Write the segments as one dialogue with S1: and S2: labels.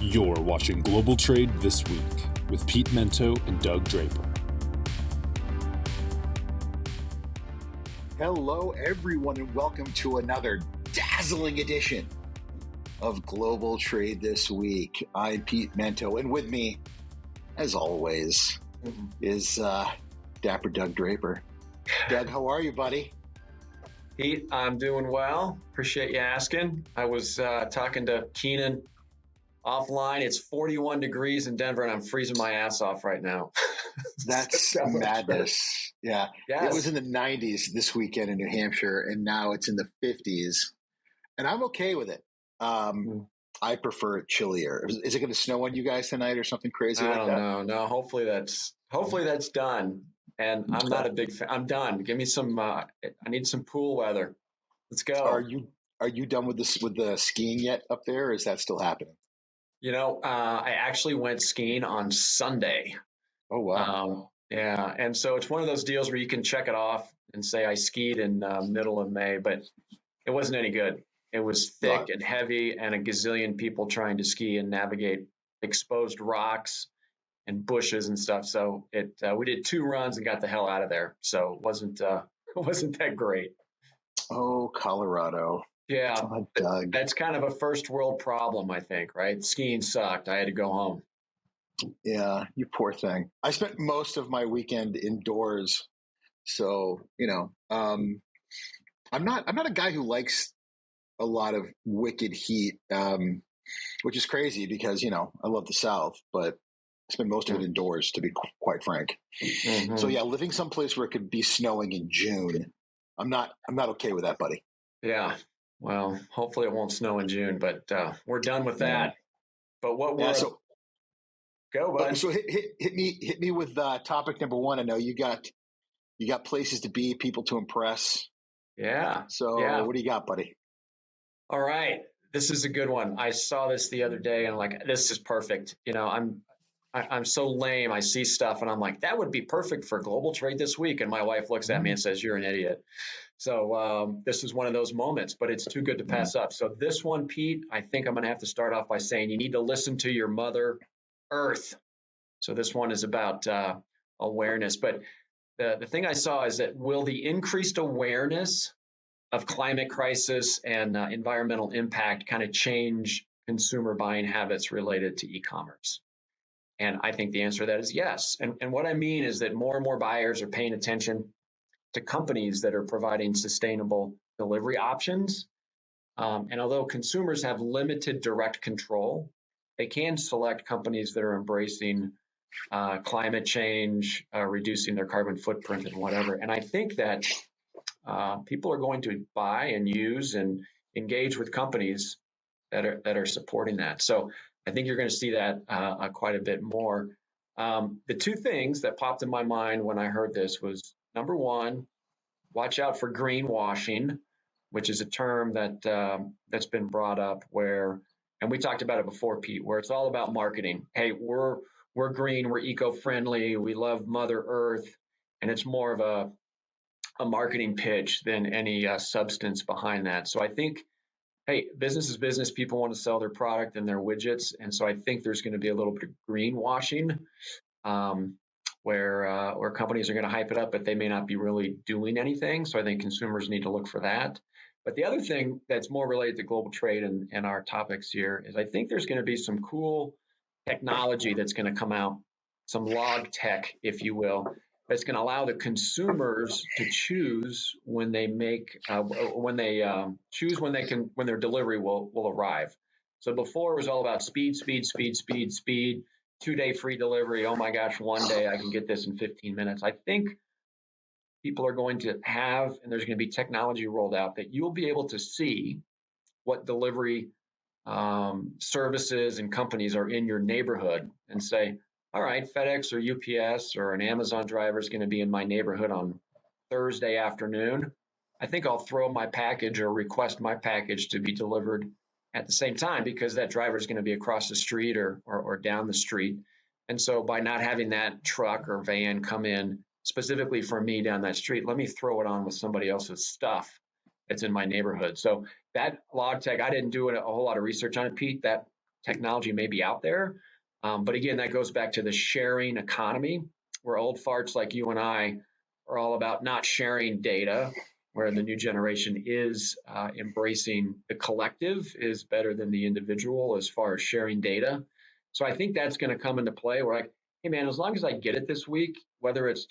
S1: You're watching Global Trade This Week with Pete Mento and Doug Draper.
S2: Hello, everyone, and welcome to another dazzling edition of Global Trade This Week. I'm Pete Mento, and with me, as always, is Dapper Doug Draper. Doug, how are you, buddy?
S3: Pete, I'm doing well. Appreciate you asking. I was talking to Keenan offline. It's 41 degrees in Denver, and I'm freezing my ass off right now.
S2: That's madness. Yeah.
S3: Yes.
S2: It was in the 90s this weekend in New Hampshire, and now it's in the 50s. And I'm okay with it. I prefer it chillier. Is it going to snow on you guys tonight or something crazy like that?
S3: I don't know. No, hopefully that's done. And I'm not a big fan. I'm done. Give me some. I need some pool weather. Let's go.
S2: Are you done with the skiing yet up there, or is that still happening?
S3: You know, I actually went skiing on Sunday.
S2: Oh, wow.
S3: Yeah. And so it's one of those deals where you can check it off and say I skied in middle of May, but it wasn't any good. It was thick and heavy and a gazillion people trying to ski and navigate exposed rocks and bushes and stuff. So we did 2 runs and got the hell out of there. So it wasn't that great.
S2: Oh, Colorado.
S3: Yeah,
S2: Doug.
S3: That's kind of a first world problem, I think, right? Skiing sucked. I had to go home.
S2: Yeah, you poor thing. I spent most of my weekend indoors. So, I'm not a guy who likes a lot of wicked heat, which is crazy because, I love the South, but I spend most of it indoors, to be quite frank. Mm-hmm. So yeah, living someplace where it could be snowing in June, I'm not okay with that, buddy.
S3: Yeah. Well, hopefully it won't snow in June, but we're done with that. But what we're go, bud.
S2: So hit me with topic number 1. I know you got places to be, people to impress.
S3: Yeah.
S2: So what do you got, buddy?
S3: All right, this is a good one. I saw this the other day, and I'm like, this is perfect. I'm so lame. I see stuff, and I'm like, that would be perfect for Global Trade This Week. And my wife looks at me and says, "You're an idiot." So this is one of those moments, but it's too good to pass up. So this one, Pete, I think I'm going to have to start off by saying you need to listen to your Mother Earth. So this one is about awareness. But the thing I saw is that will the increased awareness of climate crisis and environmental impact kind of change consumer buying habits related to e-commerce? And I think the answer to that is yes. And what I mean is that more and more buyers are paying attention to companies that are providing sustainable delivery options. And although consumers have limited direct control, they can select companies that are embracing climate change, reducing their carbon footprint and whatever. And I think that people are going to buy and use and engage with companies that are supporting that. So I think you're going to see that quite a bit more. The 2 things that popped in my mind when I heard this was, number 1, watch out for greenwashing, which is a term that's been brought up where, and we talked about it before, Pete, where it's all about marketing. Hey, we're green, we're eco-friendly, we love Mother Earth, and it's more of a marketing pitch than any substance behind that. So I think, hey, business is business. People want to sell their product and their widgets. And so I think there's going to be a little bit of greenwashing where companies are going to hype it up, but they may not be really doing anything. So I think consumers need to look for that. But the other thing that's more related to global trade and our topics here is I think there's going to be some cool technology that's going to come out, some log tech, if you will, that's going to allow the consumers to choose when they choose when their delivery will arrive. So before it was all about speed, 2-day free delivery. Oh my gosh, one day I can get this in 15 minutes. I think people are going to have, and there's going to be technology rolled out that you'll be able to see what delivery services and companies are in your neighborhood and say, all right, FedEx or UPS or an Amazon driver is going to be in my neighborhood on Thursday afternoon. I think I'll throw my package or request my package to be delivered at the same time because that driver is going to be across the street or down the street. And so by not having that truck or van come in specifically for me down that street, let me throw it on with somebody else's stuff that's in my neighborhood. So that log tech, I didn't do a whole lot of research on it, Pete. That technology may be out there. But again, that goes back to the sharing economy, where old farts like you and I are all about not sharing data, where the new generation is embracing the collective is better than the individual as far as sharing data. So I think that's going to come into play where like, hey man, as long as I get it this week, whether it's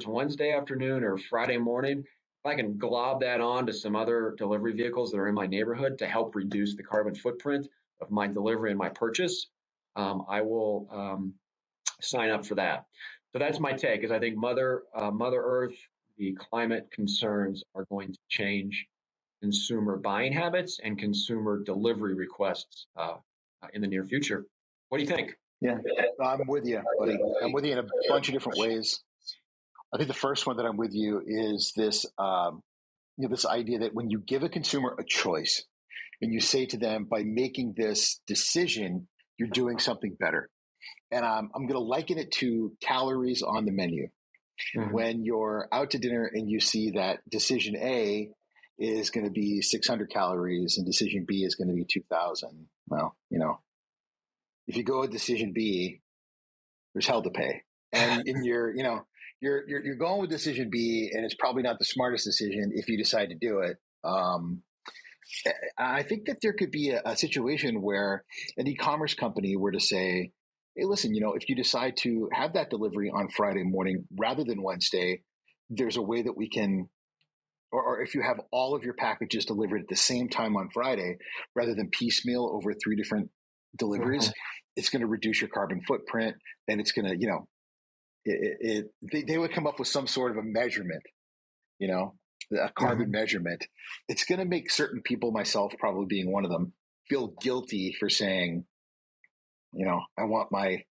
S3: Wednesday afternoon or Friday morning, if I can glob that on to some other delivery vehicles that are in my neighborhood to help reduce the carbon footprint of my delivery and my purchase, I will sign up for that. So that's my take. Is I think Mother Earth, the climate concerns are going to change consumer buying habits and consumer delivery requests in the near future. What do you think?
S2: Yeah, I'm with you, buddy. I'm with you in a bunch of different ways. I think the first one that I'm with you is this, this idea that when you give a consumer a choice and you say to them, by making this decision, you're doing something better. And I'm going to liken it to calories on the menu. Mm-hmm. When you're out to dinner and you see that decision A is going to be 600 calories and decision B is going to be 2,000. Well, if you go with decision B, there's hell to pay. And you're going with decision B, and it's probably not the smartest decision if you decide to do it. I think that there could be a situation where an e-commerce company were to say, hey, listen, if you decide to have that delivery on Friday morning rather than Wednesday, there's a way that we can, or if you have all of your packages delivered at the same time on Friday, rather than piecemeal over 3 different deliveries, it's going to reduce your carbon footprint, and it's going to, they would come up with some sort of a measurement, a carbon measurement. It's going to make certain people, myself probably being one of them, feel guilty for saying, I want my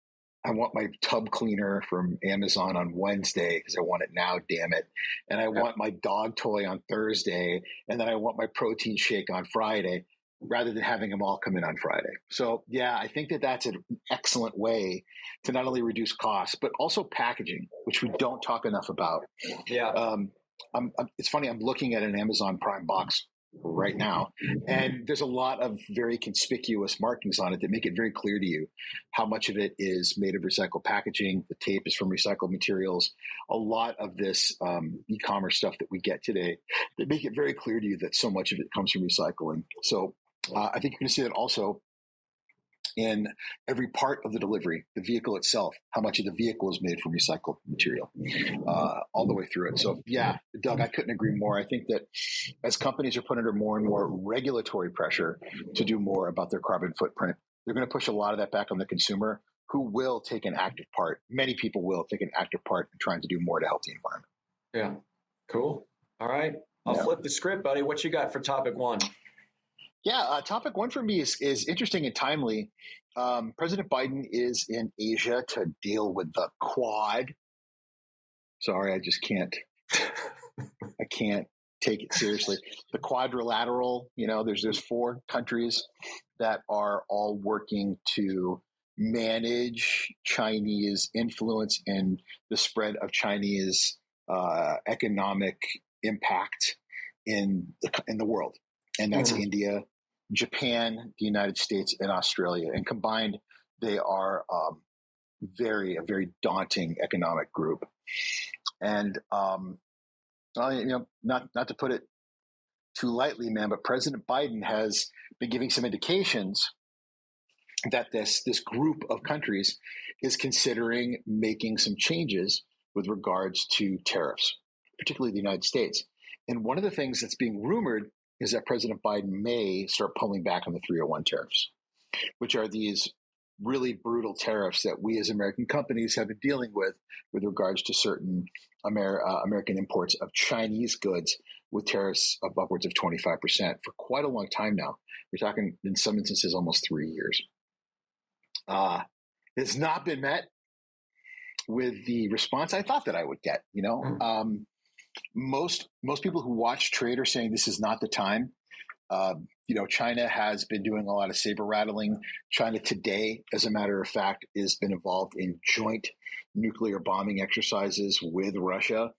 S2: tub cleaner from Amazon on Wednesday because I want it now, damn it. And I want my dog toy on Thursday, and then I want my protein shake on Friday, rather than having them all come in on Friday. So yeah, I think that that's an excellent way to not only reduce costs, but also packaging, which we don't talk enough about.
S3: Yeah.
S2: It's funny, I'm looking at an Amazon Prime box right now, and there's a lot of very conspicuous markings on it that make it very clear to you how much of it is made of recycled packaging. The tape is from recycled materials. A lot of this e-commerce stuff that we get today, that make it very clear to you that so much of it comes from recycling. So I think you're going to see that also in every part of the delivery, the vehicle itself, how much of the vehicle is made from recycled material, all the way through it. So yeah, Doug, I couldn't agree more. I think that as companies are put under more and more regulatory pressure to do more about their carbon footprint, they're going to push a lot of that back on the consumer, who will take an active part. Many people will take an active part in trying to do more to help the environment.
S3: Yeah, cool. All right. I'll flip the script, buddy. What you got for topic 1?
S2: Yeah, topic 1 for me is interesting and timely. President Biden is in Asia to deal with the Quad. Sorry, I just can't. I can't take it seriously. The quadrilateral. There's 4 countries that are all working to manage Chinese influence and the spread of Chinese economic impact in the world, and that's India, Japan, the United States, and Australia. And combined, they are a very daunting economic group. And not to put it too lightly, man, but President Biden has been giving some indications that this group of countries is considering making some changes with regards to tariffs, particularly the United States. And one of the things that's being rumored is that President Biden may start pulling back on the 301 tariffs, which are these really brutal tariffs that we as American companies have been dealing with regards to certain American imports of Chinese goods, with tariffs of upwards of 25% for quite a long time now. We're talking, in some instances, almost 3 years. It's not been met with the response I thought that I would get. Most people who watch trade are saying this is not the time. China has been doing a lot of saber rattling. China today, as a matter of fact, has been involved in joint nuclear bombing exercises with Russia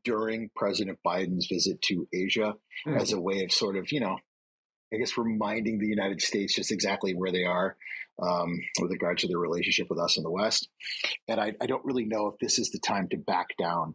S2: during President Biden's visit to Asia as a way of sort of, I guess, reminding the United States just exactly where they are with regards to their relationship with us in the West. And I don't really know if this is the time to back down.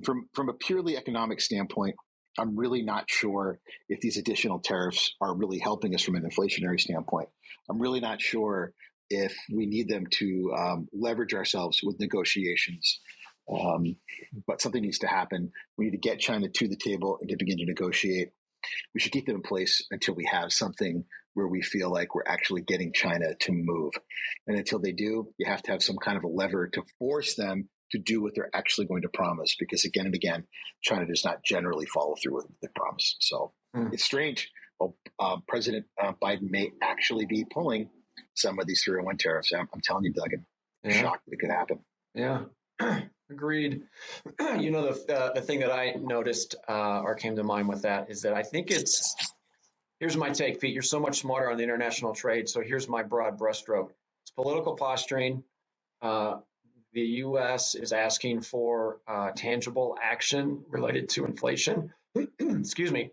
S2: From a purely economic standpoint, I'm really not sure if these additional tariffs are really helping us from an inflationary standpoint. I'm really not sure if we need them to leverage ourselves with negotiations. But something needs to happen. We need to get China to the table and to begin to negotiate. We should keep them in place until we have something where we feel like we're actually getting China to move. And until they do, you have to have some kind of a lever to force them to do what they're actually going to promise, because again and again, China does not generally follow through with the promise. So it's strange. Well, President Biden may actually be pulling some of these 301 tariffs. I'm telling you, Doug, I'm shocked that it could happen.
S3: Yeah, agreed. The thing that I noticed or came to mind with that is that I think here's my take, Pete. You're so much smarter on the international trade. So here's my broad brushstroke. It's political posturing. The U.S. is asking for tangible action related to inflation. Excuse me.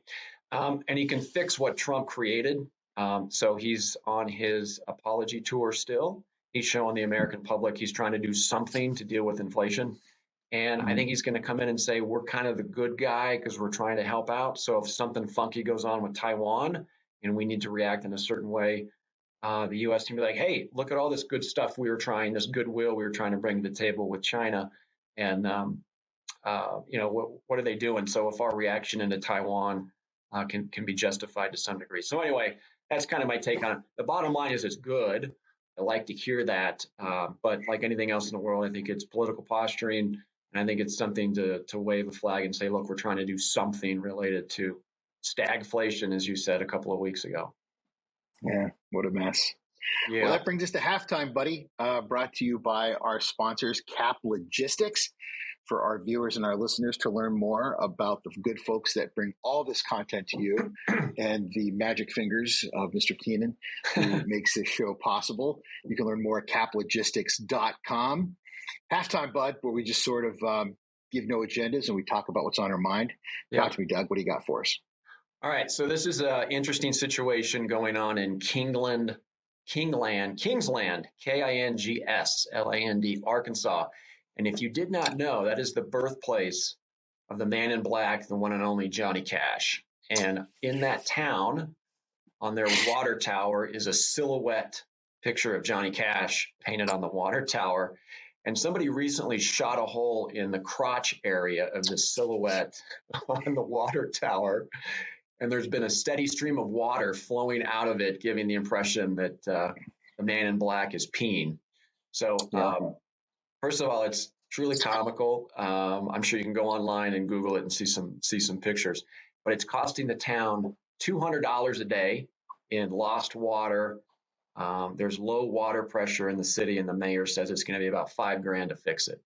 S3: And he can fix what Trump created. So he's on his apology tour still. He's showing the American public he's trying to do something to deal with inflation. And I think he's going to come in and say, we're kind of the good guy because we're trying to help out. So if something funky goes on with Taiwan and we need to react in a certain way, the U.S. can be like, hey, look at all this good stuff this goodwill we were trying to bring to the table with China. And, what are they doing? So if our reaction into Taiwan can be justified to some degree. So anyway, that's kind of my take on it. The bottom line is it's good. I like to hear that. But like anything else in the world, I think it's political posturing. And I think it's something to wave a flag and say, look, we're trying to do something related to stagflation, as you said a couple of weeks ago.
S2: Yeah, what a mess.
S3: Yeah.
S2: Well, that brings us to halftime, buddy. Brought to you by our sponsors, Cap Logistics. For our viewers and our listeners to learn more about the good folks that bring all this content to you and the magic fingers of Mr. Keenan, who makes this show possible, you can learn more at caplogistics.com. Halftime, bud, where we just sort of give no agendas and we talk about what's on our mind. Talk to me, Doug. What do you got for us?
S3: All right. So this is an interesting situation going on in Kingsland, Kingsland, Arkansas. And if you did not know, that is the birthplace of the man in black, the one and only Johnny Cash. And in that town, on their water tower, is a silhouette picture of Johnny Cash painted on the water tower. And somebody recently shot a hole in the crotch area of the silhouette on the water tower. And there's been a steady stream of water flowing out of it, giving the impression that the man in black is peeing. So, first of all, it's truly comical. I'm sure you can go online and Google it and see some pictures. But it's costing the town $200 a day in lost water. There's low water pressure in the city, and the mayor says it's going to be about $5,000 to fix it.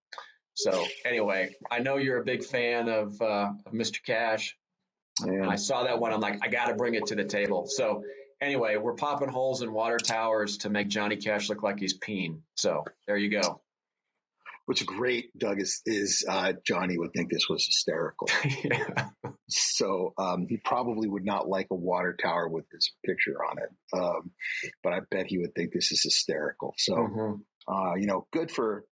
S3: So anyway, I know you're a big fan of Mr. Cash. And I saw that one. I'm like, I got to bring it to the table. So anyway, we're popping holes in water towers to make Johnny Cash look like he's peeing. So there you go.
S2: What's great, Doug, is Johnny would think this was hysterical.
S3: Yeah.
S2: So he probably would not like a water tower with his picture on it. But I bet he would think this is hysterical. So, good for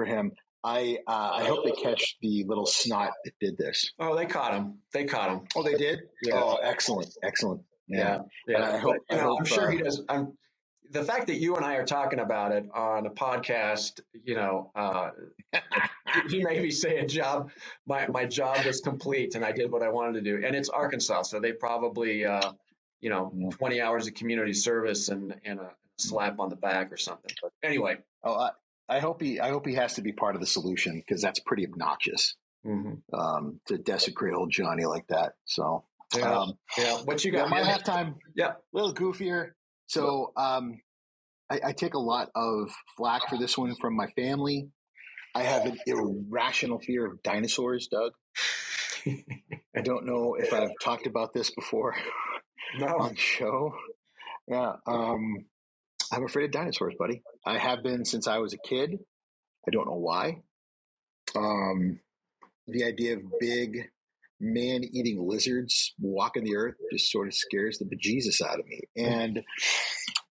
S2: him. I hope they catch the little snot that did this.
S3: Oh, they caught him.
S2: Oh, they did?
S3: Yeah.
S2: Oh, excellent. Yeah.
S3: I'm sure he does. The fact that you and I are talking about it on a podcast, he may be saying my job was complete and I did what I wanted to do. And it's Arkansas. So they probably, 20 hours of community service and a slap on the back or something. But anyway.
S2: Oh, I hope he has to be part of the solution, because that's pretty obnoxious to desecrate old Johnny like that. So,
S3: what you got?
S2: My halftime,
S3: a
S2: little goofier. So I take a lot of flack for this one from my family. I have an irrational fear of dinosaurs, Doug. I don't know if I've talked about this before on the show. Yeah. I'm afraid of dinosaurs, buddy. I have been since I was a kid. I don't know why. The idea of big man-eating lizards walking the earth just sort of scares the bejesus out of me. And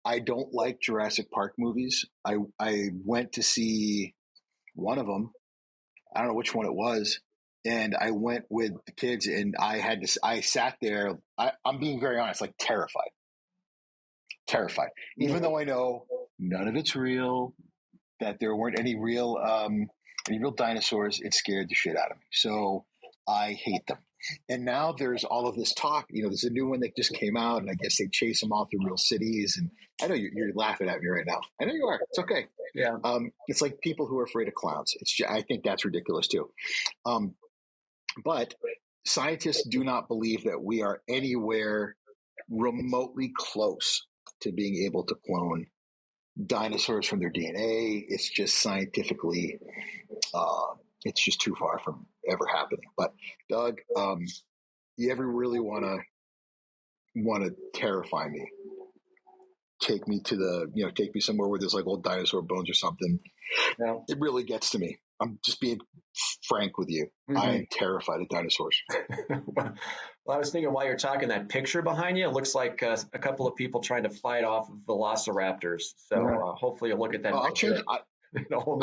S2: I don't like Jurassic Park movies. I went to see one of them. I don't know which one it was. And I went with the kids, and I sat there. I'm being very honest, like terrified. Even though I know none of it's real, that there weren't any real dinosaurs, it scared the shit out of me. So I hate them. And now there's all of this talk. There's a new one that just came out, and I guess they chase them all through real cities. And I know you're laughing at me right now. I know you are. It's okay.
S3: Yeah.
S2: It's like people who are afraid of clowns. I think that's ridiculous too. But scientists do not believe that we are anywhere remotely close to being able to clone dinosaurs from their DNA. It's just scientifically, it's just too far from ever happening. But Doug, you ever really want to terrify me? Take me somewhere where there's like old dinosaur bones or something.
S3: Yeah.
S2: It really gets to me. I'm just being frank with you.
S3: Mm-hmm.
S2: I am terrified of dinosaurs.
S3: Well, I was thinking while you're talking, that picture behind you looks like a couple of people trying to fight off velociraptors. So hopefully you'll look at that.
S2: Well,
S3: picture.
S2: I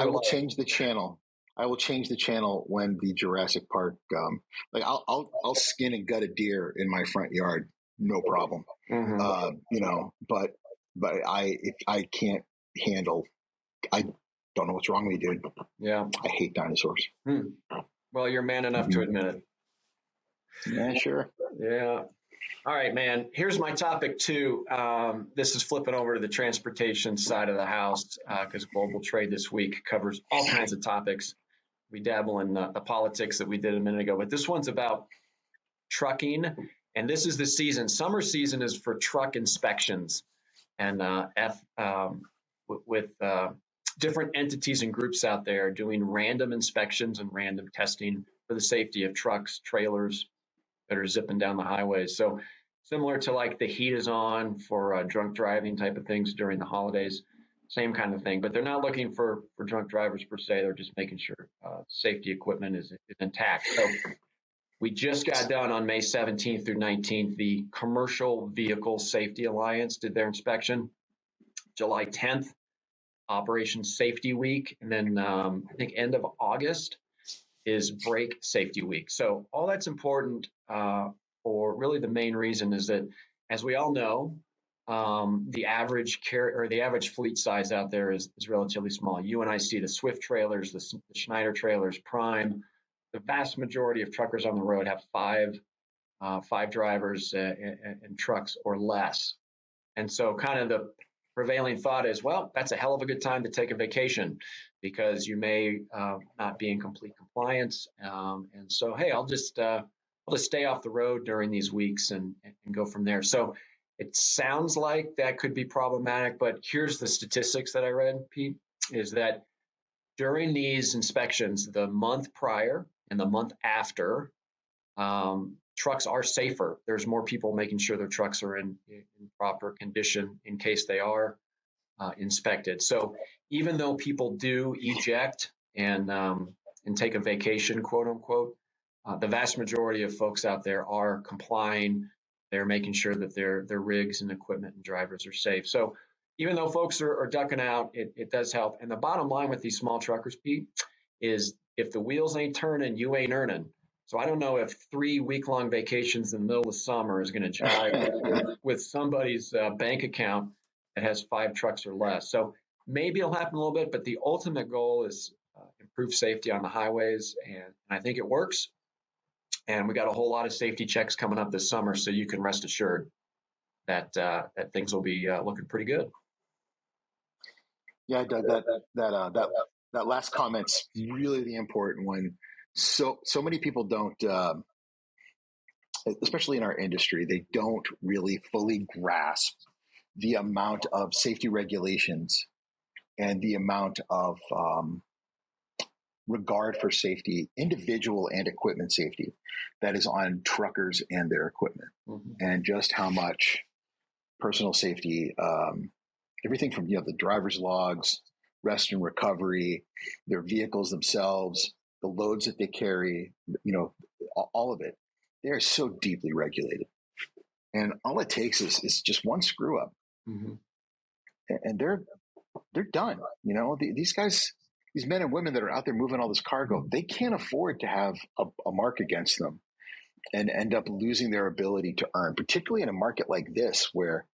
S2: will change the channel. I will change the channel when the Jurassic Park. I'll skin and gut a deer in my front yard, no problem.
S3: Mm-hmm.
S2: But I can't handle. I don't know what's wrong with me, dude.
S3: Yeah.
S2: I hate dinosaurs.
S3: Well, you're man enough to admit it.
S2: Yeah, sure.
S3: Yeah. All right, man. Here's my topic too. This is flipping over to the transportation side of the house because global trade this week covers all kinds of topics. We dabble in the politics that we did a minute ago, but this one's about trucking. And this is the season. Summer season is for truck inspections. And with different entities and groups out there doing random inspections and random testing for the safety of trucks, trailers that are zipping down the highways. So similar to like the heat is on for drunk driving type of things during the holidays, same kind of thing. But they're not looking for drunk drivers per se. They're just making sure safety equipment is intact. So we just got done on May 17th through 19th. The Commercial Vehicle Safety Alliance did their inspection. July 10th, Operation Safety Week. And then I think end of August is Brake Safety Week. So all that's important for really the main reason is that, as we all know, the average fleet size out there is relatively small. You and I see the Swift trailers, the Schneider trailers, Prime. The vast majority of truckers on the road have five drivers and trucks or less. And so kind of the prevailing thought is, well, that's a hell of a good time to take a vacation because you may not be in complete compliance. And so, hey, I'll just stay off the road during these weeks and go from there. So it sounds like that could be problematic, but here's the statistics that I read, Pete, is that during these inspections, the month prior and the month after, trucks are safer. There's more people making sure their trucks are in proper condition in case they are inspected. So even though people do eject and take a vacation, quote unquote, the vast majority of folks out there are complying. They're making sure that their rigs and equipment and drivers are safe. So even though folks are ducking out, it does help. And the bottom line with these small truckers, Pete, is if the wheels ain't turning, you ain't earning. So I don't know if 3 week-long vacations in the middle of summer is going to jive with somebody's bank account that has 5 trucks or less. So maybe it'll happen a little bit, but the ultimate goal is improve safety on the highways, and I think it works. And we got a whole lot of safety checks coming up this summer, so you can rest assured that things will be looking pretty good.
S2: Yeah, Doug, that last comment's really the important one. So many people don't, especially in our industry, they don't really fully grasp the amount of safety regulations and the amount of regard for safety, individual and equipment safety, that is on truckers and their equipment, and just how much personal safety, everything from the driver's logs, rest and recovery, their vehicles themselves, the loads that they carry, all of it. They are so deeply regulated, and all it takes is just one screw up, and they're done. You know, these guys, these men and women that are out there moving all this cargo, they can't afford to have a mark against them and end up losing their ability to earn, particularly in a market like this where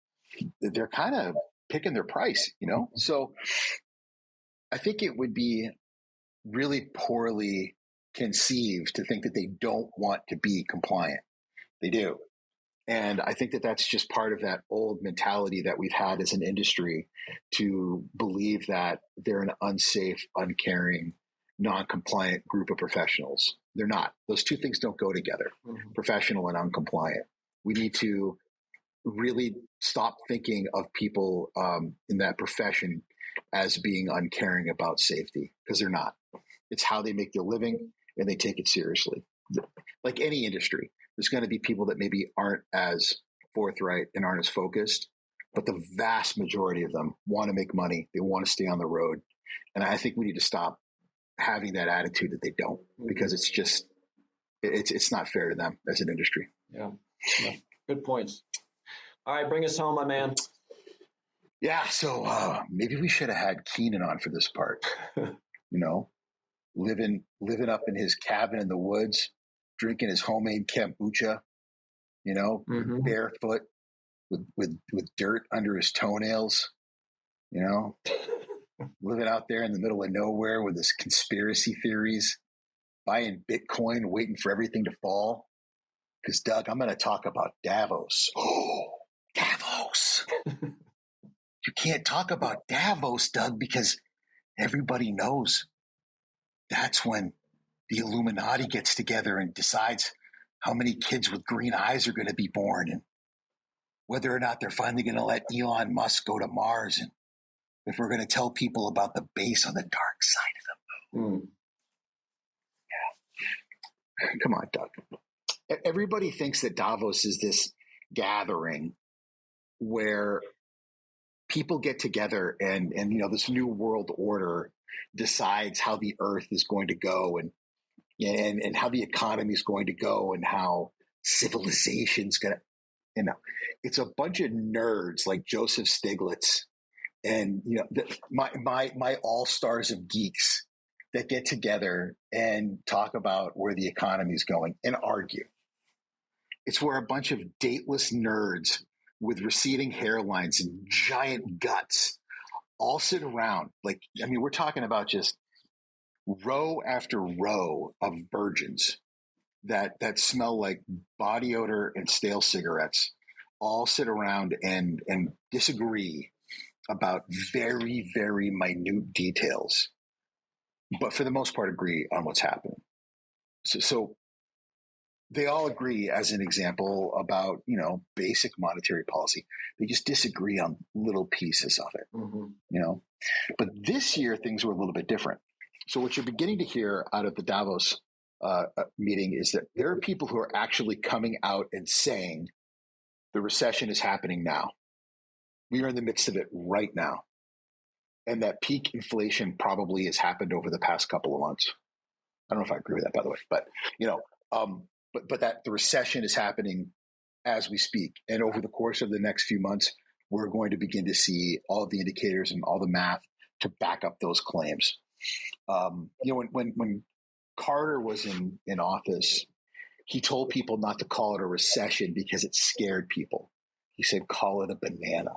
S2: they're kind of picking their price, you know? So I think it would be really poorly conceived to think that they don't want to be compliant. They do. And I think that that's just part of that old mentality that we've had as an industry to believe that they're an unsafe, uncaring, non-compliant group of professionals. They're not. Those two things don't go together, professional and uncompliant. We need to really stop thinking of people in that profession as being uncaring about safety, because they're not. It's how they make their living, and they take it seriously. Like any industry, there's going to be people that maybe aren't as forthright and aren't as focused, but the vast majority of them want to make money. They want to stay on the road. And I think we need to stop having that attitude that they don't, because it's just, it's not fair to them as an industry.
S3: Yeah. Good points. All right, bring us home, my man.
S2: Yeah. So maybe we should have had Keenan on for this part, you know, living up in his cabin in the woods, drinking his homemade kombucha, you know, barefoot with dirt under his toenails, you know, living out there in the middle of nowhere with his conspiracy theories, buying Bitcoin, waiting for everything to fall. Because, Doug, I'm going to talk about Davos. Oh, Davos. You can't talk about Davos, Doug, because everybody knows that's when the Illuminati gets together and decides how many kids with green eyes are going to be born, and whether or not they're finally going to let Elon Musk go to Mars, and if we're going to tell people about the base on the dark side of the moon. Yeah. Come on, Doug. Everybody thinks that Davos is this gathering where people get together and you know, this new world order decides how the earth is going to go and how the economy is going to go and how civilization's going to, you know, it's a bunch of nerds like Joseph Stiglitz and, you know, my all-stars of geeks that get together and talk about where the economy is going and argue. It's where a bunch of dateless nerds with receding hairlines and giant guts all sit around. Like, I mean, we're talking about just row after row of virgins that smell like body odor and stale cigarettes, all sit around and disagree about very, very minute details, but for the most part agree on what's happening. So they all agree, as an example, about, you know, basic monetary policy. They just disagree on little pieces of it, you know. But this year, things were a little bit different. So what you're beginning to hear out of the Davos meeting is that there are people who are actually coming out and saying the recession is happening now. We are in the midst of it right now. And that peak inflation probably has happened over the past couple of months. I don't know if I agree with that, by the way, but, you know, but that the recession is happening as we speak. And over the course of the next few months, we're going to begin to see all of the indicators and all the math to back up those claims. You know, when Carter was in office, he told people not to call it a recession because it scared people. He said, call it a banana.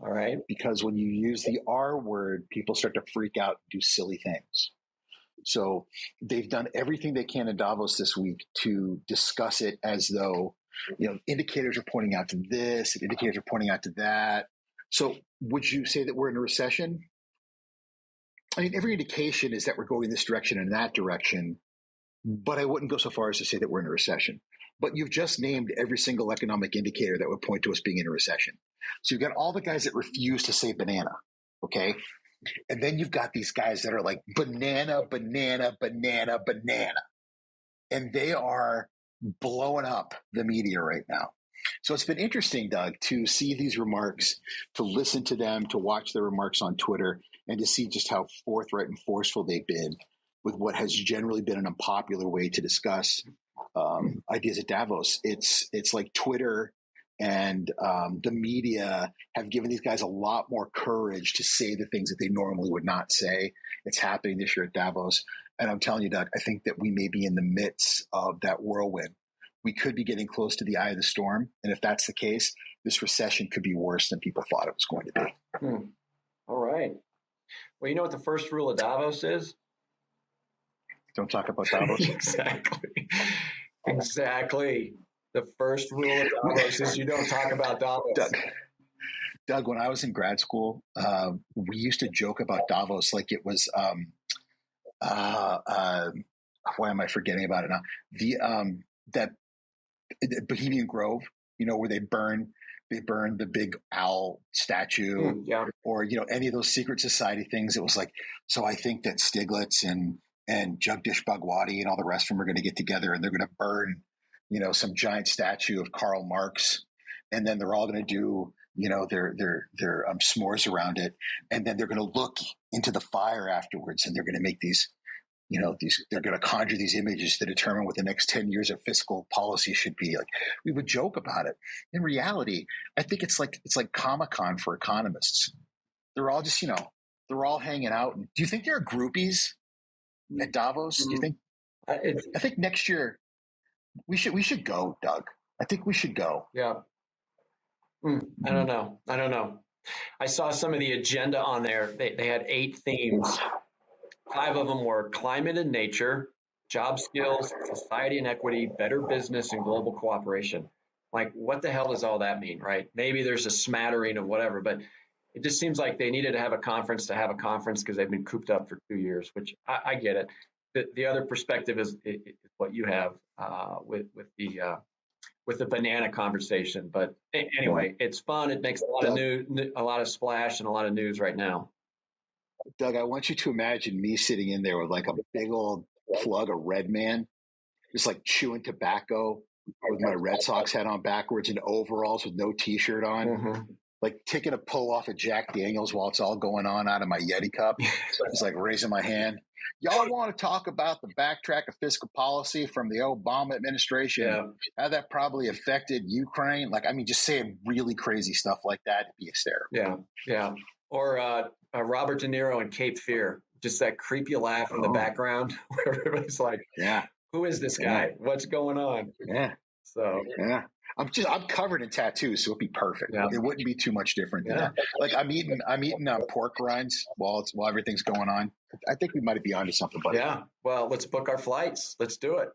S3: All right.
S2: Because when you use the R word, people start to freak out and do silly things. So they've done everything they can in Davos this week to discuss it as though, you know, indicators are pointing out to this, and indicators are pointing out to that. So would you say that we're in a recession? I mean, every indication is that we're going this direction and that direction, but I wouldn't go so far as to say that we're in a recession. But you've just named every single economic indicator that would point to us being in a recession. So you've got all the guys that refuse to say banana, okay? And then you've got these guys that are like banana, banana, banana, banana. And they are blowing up the media right now. So it's been interesting, Doug, to see these remarks, to listen to them, to watch their remarks on Twitter, and to see just how forthright and forceful they've been with what has generally been an unpopular way to discuss ideas at Davos. It's like Twitter and the media have given these guys a lot more courage to say the things that they normally would not say. It's happening this year at Davos. And I'm telling you, Doug, I think that we may be in the midst of that whirlwind. We could be getting close to the eye of the storm. And if that's the case, this recession could be worse than people thought it was going to be.
S3: All right. Well, you know what the first rule of Davos is?
S2: Don't talk about Davos.
S3: Exactly. The first rule of Davos is you don't talk about Davos.
S2: Doug, when I was in grad school, we used to joke about Davos like it was, why am I forgetting about it now? That Bohemian Grove, where they burn the big owl statue, or any of those secret society things. It was like, so I think that Stiglitz and Jagdish Bhagwati and all the rest of them are going to get together and they're going to burn, some giant statue of Karl Marx, and then they're all going to do, their s'mores around it, and then they're going to look into the fire afterwards, and they're going to make these. They're going to conjure these images to determine what the next 10 years of fiscal policy should be. Like, we would joke about it. In reality, I think it's like Comic-Con for economists. They're all just, they're all hanging out. Do you think there are groupies at Davos? Do you think? I think next year we should go, Doug. I think we should go.
S3: Yeah. I don't know. I saw some of the agenda on there. They had 8 themes. 5 of them were climate and nature, job skills, society and equity, better business, and global cooperation. Like, what the hell does all that mean, right? Maybe there's a smattering of whatever, but it just seems like they needed to have a conference because they've been cooped up for 2 years, which I get it. The other perspective is what you have with the banana conversation. But anyway, it's fun. It makes a lot of a lot of splash and a lot of news right now.
S2: Doug, I want you to imagine me sitting in there with like a big old plug of Red Man, just like chewing tobacco with my Red Sox hat on backwards and overalls with no T-shirt on, like taking a pull off of Jack Daniels while it's all going on out of my Yeti cup. Just like raising my hand. Y'all want to talk about the backtrack of fiscal policy from the Obama administration, how that probably affected Ukraine? Like, I mean, just saying really crazy stuff like that would be hysterical.
S3: Yeah. Or Robert De Niro in Cape Fear, just that creepy laugh in the background where everybody's like, who is this guy? What's going on? So
S2: I'm covered in tattoos, so it'd be perfect. It wouldn't be too much different than that. Like, I'm eating pork rinds while everything's going on. I think we might be onto something, buddy.
S3: Yeah. Well, let's book our flights. Let's do it.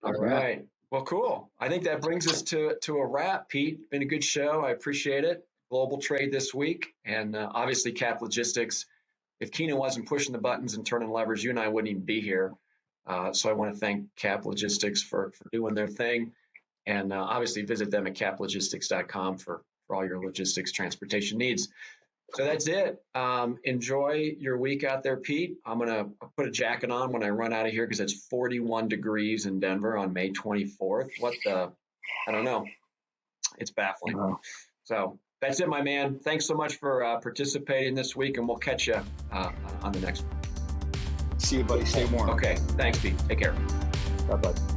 S3: All right. Well, cool. I think that brings us to a wrap, Pete. Been a good show. I appreciate it. Global trade this week, and obviously Cap Logistics. If Keenan wasn't pushing the buttons and turning levers, you and I wouldn't even be here. So I want to thank Cap Logistics for doing their thing, and obviously visit them at caplogistics.com for all your logistics transportation needs. So that's it. Enjoy your week out there, Pete. I'm going to put a jacket on when I run out of here because it's 41 degrees in Denver on May 24th. I don't know. It's baffling. So that's it, my man. Thanks so much for participating this week, and we'll catch you on the next one.
S2: See you, buddy. Stay warm.
S3: Okay. Thanks, Pete. Take care.
S2: Bye, bud.